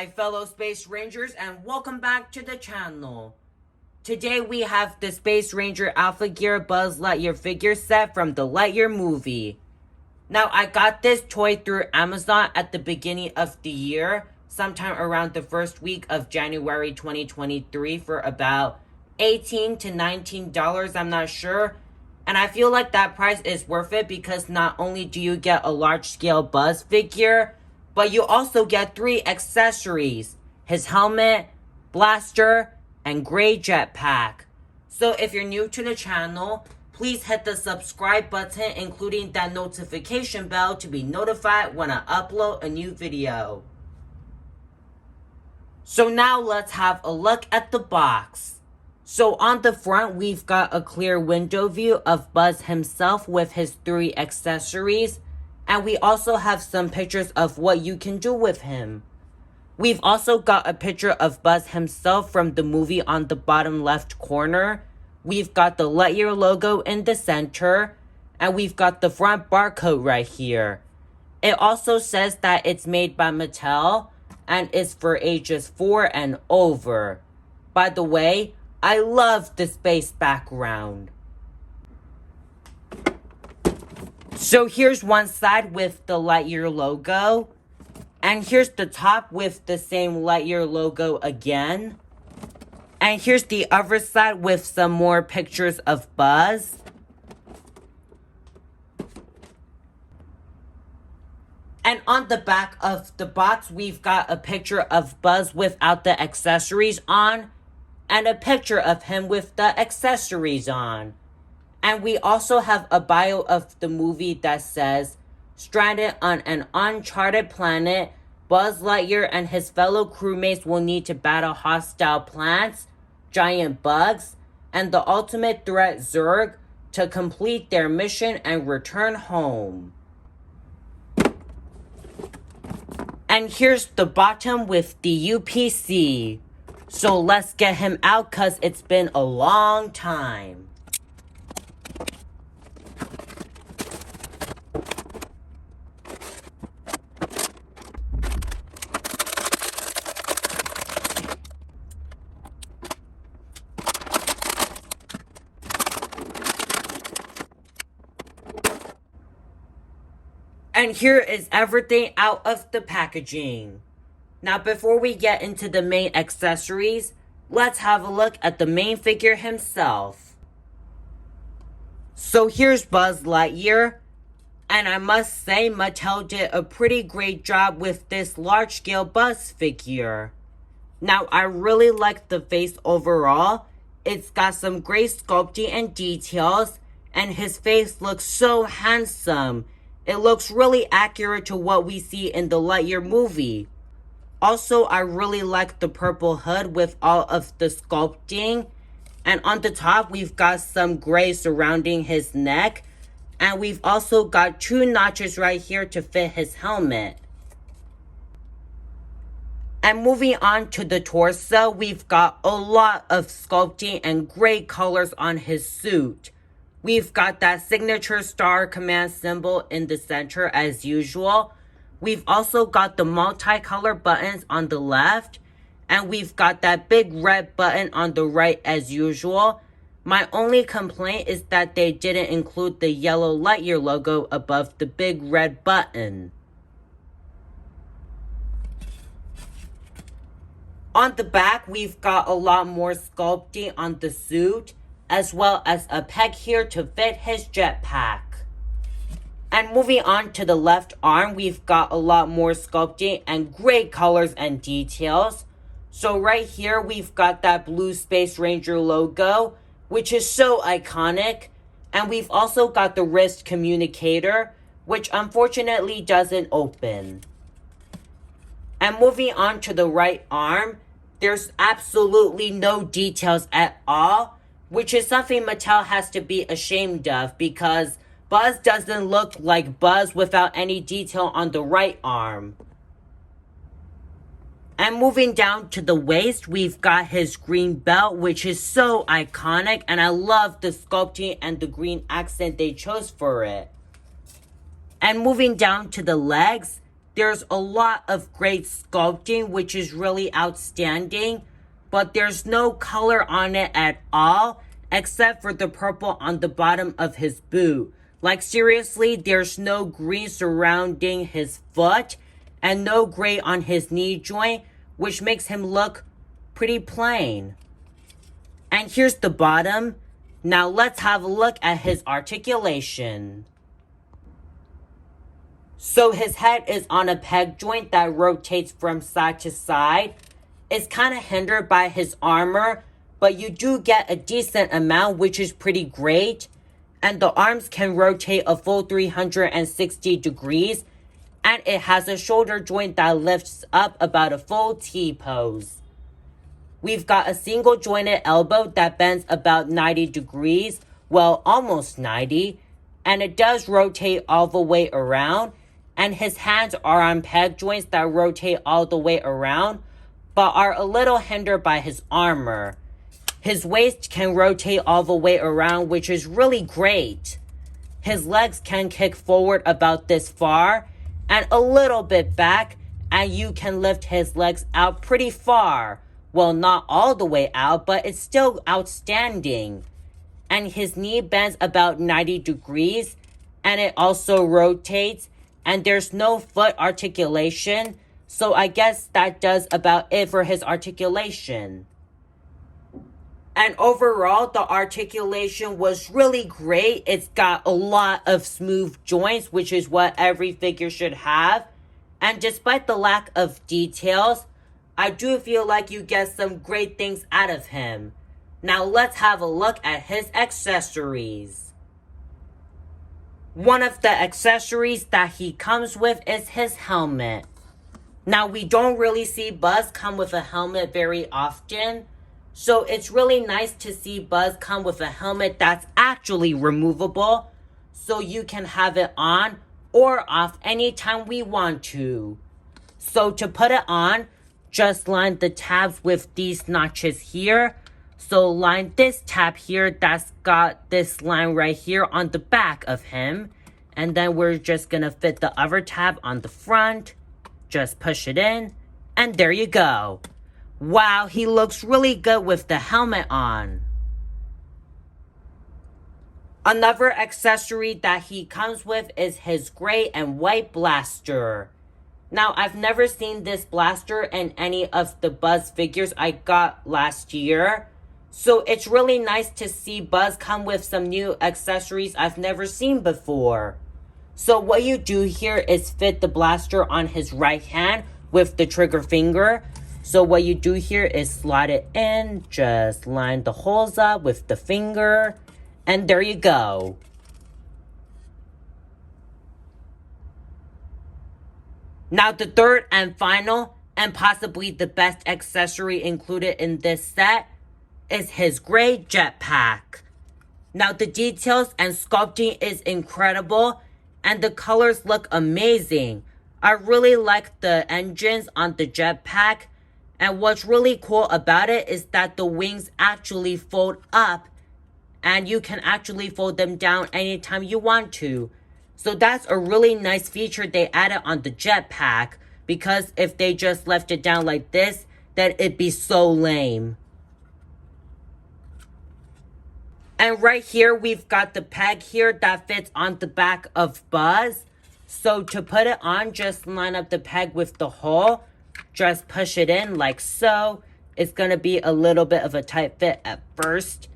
my fellow Space Rangers, and welcome back to the channel. Today we have the Space Ranger Alpha Gear Buzz Lightyear figure set from the Lightyear movie. Now, I got this toy through Amazon at the beginning of the year, sometime around the first week of January 2023 for about $18 to $19, I'm not sure. And I feel like that price is worth it because not only do you get a large-scale Buzz figure, but you also get 3 accessories: his helmet, blaster, and gray jetpack. So if you're new to the channel, please hit the subscribe button, including that notification bell, to be notified when I upload a new video. So now let's have a look at the box. So on the front, we've got a clear window view of Buzz himself with his 3 accessories. And we also have some pictures of what you can do with him. We've also got a picture of Buzz himself from the movie on the bottom left corner. We've got the Lightyear logo in the center. And we've got the front barcode right here. It also says that it's made by Mattel and is for ages 4 and over. By the way, I love the space background. So here's one side with the Lightyear logo. And here's the top with the same Lightyear logo again. And here's the other side with some more pictures of Buzz. And on the back of the box, we've got a picture of Buzz without the accessories on. And a picture of him with the accessories on. And we also have a bio of the movie that says, stranded on an uncharted planet, Buzz Lightyear and his fellow crewmates will need to battle hostile plants, giant bugs, and the ultimate threat Zurg to complete their mission and return home. And here's the bottom with the UPC. So let's get him out cause it's been a long time. And here is everything out of the packaging. Now before we get into the main accessories, let's have a look at the main figure himself. So here's Buzz Lightyear, and I must say Mattel did a pretty great job with this large-scale Buzz figure. Now I really like the face overall. It's got some great sculpting and details, and his face looks so handsome. It looks really accurate to what we see in the Lightyear movie. Also, I really like the purple hood with all of the sculpting. And on the top, we've got some gray surrounding his neck. And we've also got 2 notches right here to fit his helmet. And moving on to the torso, we've got a lot of sculpting and great colors on his suit. We've got that signature star command symbol in the center as usual. We've also got the multicolor buttons on the left. And we've got that big red button on the right as usual. My only complaint is that they didn't include the yellow Lightyear logo above the big red button. On the back, we've got a lot more sculpting on the suit, as well as a peg here to fit his jetpack. And moving on to the left arm, we've got a lot more sculpting and great colors and details. So right here, we've got that blue Space Ranger logo, which is so iconic. And we've also got the wrist communicator, which unfortunately doesn't open. And moving on to the right arm, there's absolutely no details at all, which is something Mattel has to be ashamed of because Buzz doesn't look like Buzz without any detail on the right arm. And moving down to the waist, we've got his green belt, which is so iconic, and I love the sculpting and the green accent they chose for it. And moving down to the legs, There's a lot of great sculpting, which is really outstanding, but there's no color on it at all, except for the purple on the bottom of his boot. Like seriously, there's no green surrounding his foot, and no gray on his knee joint, which makes him look pretty plain. And here's the bottom. Now let's have a look at his articulation. So his head is on a peg joint that rotates from side to side. It's kind of hindered by his armor, but you do get a decent amount, which is pretty great. And the arms can rotate a full 360 degrees. And it has a shoulder joint that lifts up about a full T-pose. We've got a single jointed elbow that bends about 90 degrees. Well, almost 90. And it does rotate all the way around. And his hands are on peg joints that rotate all the way around, but are a little hindered by his armor. His waist can rotate all the way around, which is really great. His legs can kick forward about this far, and a little bit back, and you can lift his legs out pretty far. Well, not all the way out, but it's still outstanding. And his knee bends about 90 degrees, and it also rotates. And there's no foot articulation, so I guess that does about it for his articulation. And overall, the articulation was really great. It's got a lot of smooth joints, which is what every figure should have. And despite the lack of details, I do feel like you get some great things out of him. Now let's have a look at his accessories. One of the accessories that he comes with is his helmet. Now, we don't really see Buzz come with a helmet very often, so it's really nice to see Buzz come with a helmet that's actually removable, so you can have it on or off anytime we want to. So to put it on, just line the tabs with these notches here. So line this tab here that's got this line right here on the back of him. And then we're just going to fit the other tab on the front. Just push it in. And there you go. Wow, he looks really good with the helmet on. Another accessory that he comes with is his gray and white blaster. Now, I've never seen this blaster in any of the Buzz figures I got last year. So it's really nice to see Buzz come with some new accessories I've never seen before. So what you do here is fit the blaster on his right hand with the trigger finger. So what you do here is slide it in, just line the holes up with the finger, and there you go. Now the third and final, and possibly the best accessory included in this set, is his gray jetpack. Now the details and sculpting is incredible and the colors look amazing. I really like the engines on the jetpack, and what's really cool about it is that the wings actually fold up and you can actually fold them down anytime you want to. So that's a really nice feature they added on the jetpack, because if they just left it down like this, then it'd be so lame. And right here, we've got the peg here that fits on the back of Buzz. So to put it on, just line up the peg with the hole. Just push it in like so. It's going to be a little bit of a tight fit at first.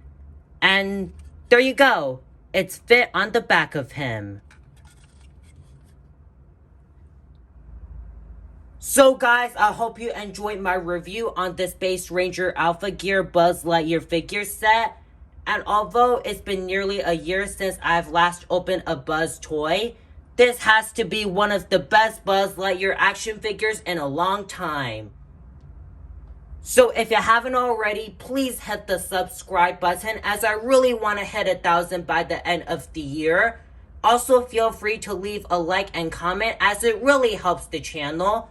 And there you go. It's fit on the back of him. So guys, I hope you enjoyed my review on the Space Ranger Alpha Gear Buzz Lightyear figure set. And although it's been nearly a year since I've last opened a Buzz toy, this has to be one of the best Buzz Lightyear action figures in a long time. So if you haven't already, please hit the subscribe button, as I really want to hit 1,000 by the end of the year. Also, feel free to leave a like and comment, as it really helps the channel.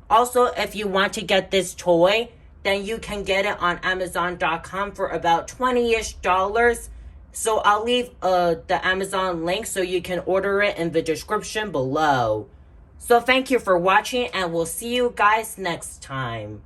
Also, if you want to get this toy, then you can get it on Amazon.com for about $20-ish. So I'll leave the Amazon link so you can order it in the description below. So thank you for watching, and we'll see you guys next time.